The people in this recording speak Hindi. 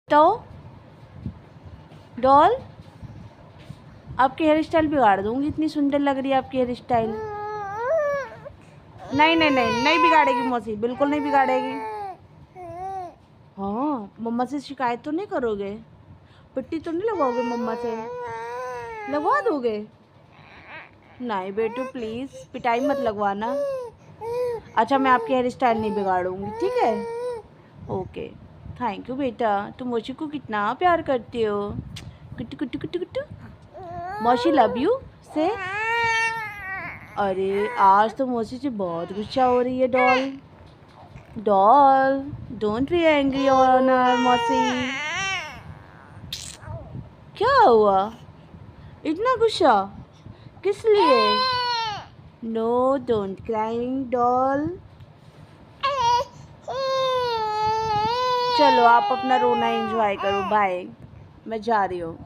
तो डॉल, आपकी हेयर स्टाइल बिगाड़ दूंगी, इतनी सुंदर लग रही है आपकी हेयर स्टाइल। नहीं नहीं नहीं नहीं बिगाड़ेगी मौसी, बिल्कुल नहीं बिगाड़ेगी। हाँ, मम्मा से शिकायत तो नहीं करोगे? पिट्टी तो नहीं लगवाओगे मम्मा से? लगवा दोगे? नहीं बेटू प्लीज़, पिटाई मत लगवाना। अच्छा, मैं आपकी हेयर स्टाइल नहीं बिगाड़ूंगी, ठीक है? ओके, थैंक यू बेटा, तुम मौसी को कितना प्यार करती हो। कुट्टू कुट्टू कुट्टू कुट्टू, मौसी लव यू से। अरे आज तो मौसी से बहुत गुस्सा हो रही है doll. Doll, don't be angry on our मौसी। क्या हुआ, इतना गुस्सा किस लिए? No, don't crying doll. चलो आप अपना रोना एंजॉय करो, बाय, मैं जा रही हूँ।